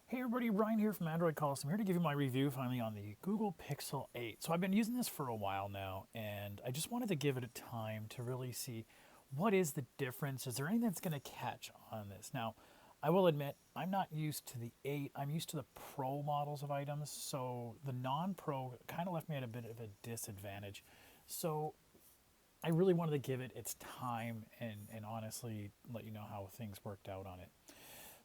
Hey everybody, Brian here from Android Calls. I'm here to give you my review finally on the Google Pixel 8. So I've been using this for a while now, and I just wanted to give it a time to really see what is the difference. Is there anything that's going to catch on this? Now, I will admit, I'm not used to the 8. I'm used to the Pro models of items, so the non-Pro kind of left me at a bit of a disadvantage. So I really wanted to give it its time and honestly let you know how things worked out on it.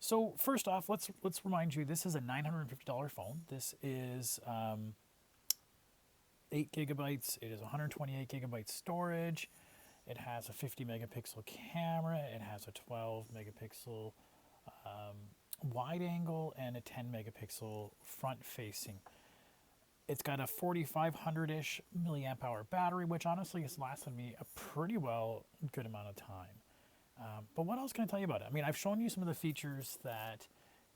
So first off, let's remind you this is a $950 phone. This is 8 gigabytes. It is 128 gigabytes storage. It has a 50 megapixel camera. It has a 12 megapixel wide angle and a 10 megapixel front facing. It's got a 4500-ish milliamp hour battery, which honestly has lasted me a pretty good amount of time. But what else can I tell you about it? I mean, I've shown you some of the features that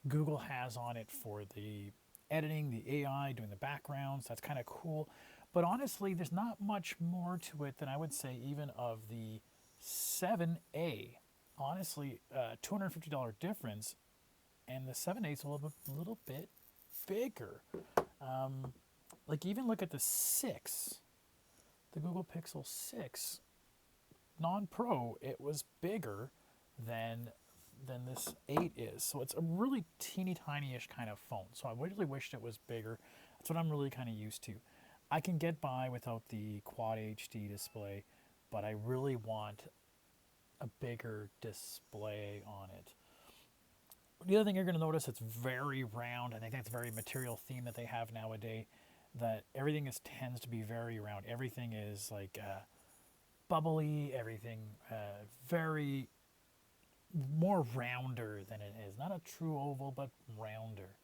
Google has on it for the editing, the AI, doing the backgrounds. That's kind of cool. But honestly, there's not much more to it than I would say even of the 7A. Honestly, $250 difference, and the 7A is a little bit bigger. Like even look at the 6, the Google Pixel 6 non-pro, it was bigger than this 8 is. So it's a really teeny tiny-ish kind of phone. So I really wished it was bigger. That's what I'm really kind of used to. I can get by without the Quad HD display, but I really want a bigger display on it. The other thing you're going to notice, it's very round. I think that's a very material theme that they have nowadays. That everything tends to be very round. Everything is like bubbly, everything very more rounder than it is. Not a true oval, but rounder.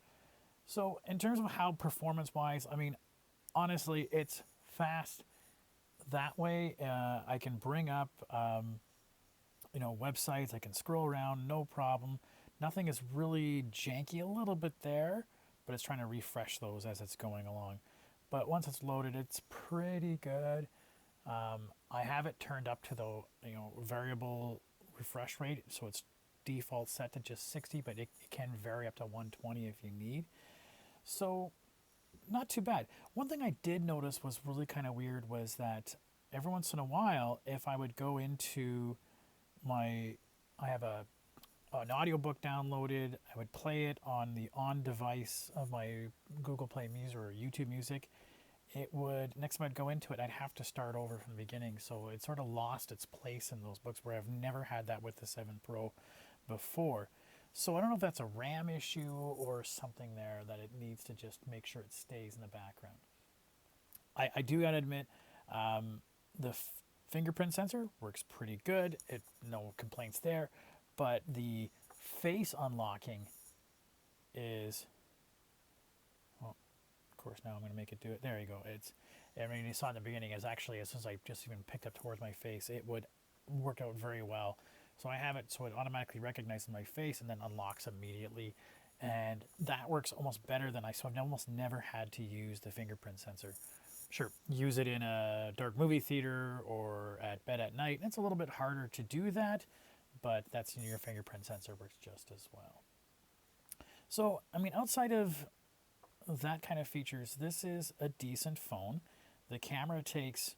So in terms of how performance-wise, I mean, honestly, it's fast that way. I can bring up, websites. I can scroll around, no problem. Nothing is really janky. A little bit there, but it's trying to refresh those as it's going along. But once it's loaded, it's pretty good. I have it turned up to the variable refresh rate, so it's default set to just 60, but it can vary up to 120 if you need. So not too bad. One thing I did notice was really kind of weird was that every once in a while, if I would go into I have an audiobook downloaded, I would play it on the on device of my Google Play Music or YouTube Music. It would, next time I'd go into it, I'd have to start over from the beginning. So it sort of lost its place in those books where I've never had that with the 7 Pro before. So I don't know if that's a RAM issue or something there that it needs to just make sure it stays in the background. I do gotta admit, the fingerprint sensor works pretty good. No complaints there. But the face unlocking is, of course, now I'm going to make it do it. There you go. I mean, you saw in the beginning, is actually, as soon as I just even picked up towards my face, it would work out very well. So I have it so it automatically recognizes my face and then unlocks immediately. And that works almost better than so I've almost never had to use the fingerprint sensor. Sure, use it in a dark movie theater or at bed at night. It's a little bit harder to do that, but that's your fingerprint sensor works just as well. So, I mean, outside of that kind of features, this is a decent phone. The camera takes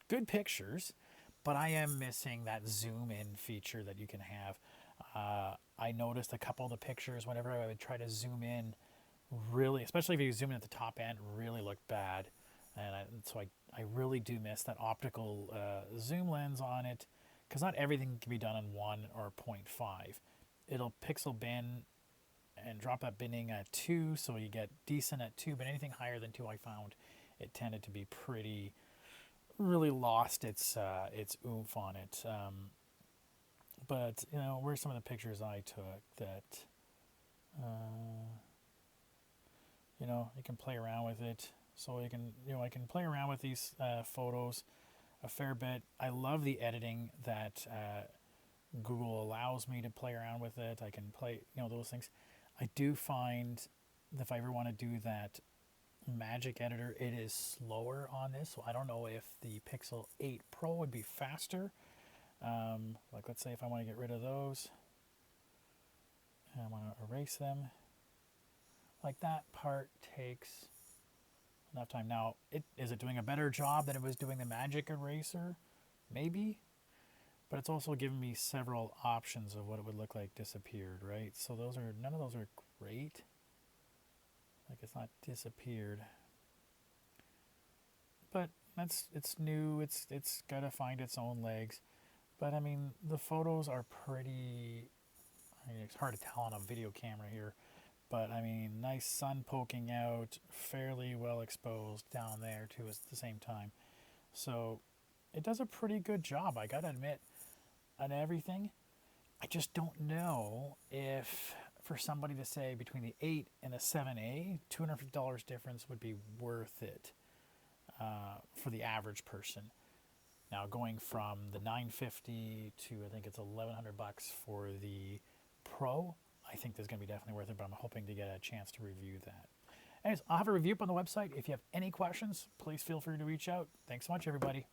good pictures, but I am missing that zoom in feature that you can have. I noticed a couple of the pictures whenever I would try to zoom in, really, especially if you zoom in at the top end, really looked bad. And so I really do miss that optical zoom lens on it, because not everything can be done in 1 or 0.5. It'll pixel bin and drop that binning at 2, so you get decent at 2, but anything higher than 2 I found it tended to be really lost its oomph on it. But where's some of the pictures I took that you can play around with it. So I can play around with these photos a fair bit. I love the editing that Google allows me to play around with it. I can play those things. I do find that if I ever want to do that magic editor, it is slower on this. So I don't know if the Pixel 8 Pro would be faster. Like let's say if I want to get rid of those, and I want to erase them. Like that part takes enough time. Now, is it doing a better job than it was doing the Magic Eraser? Maybe. But it's also given me several options of what it would look like disappeared, right? So none of those are great. Like it's not disappeared. But it's new. It's got to find its own legs. But I mean, the photos are pretty. I mean, it's hard to tell on a video camera here, but I mean, nice sun poking out, fairly well exposed down there too at the same time. So it does a pretty good job, I gotta admit, on everything. I just don't know if for somebody to say between the 8 and the 7A, $250 difference would be worth it for the average person. Now going from the 950 to I think it's 1,100 bucks for the Pro, I think that's going to be definitely worth it, but I'm hoping to get a chance to review that. Anyways, I'll have a review up on the website. If you have any questions, please feel free to reach out. Thanks so much, everybody.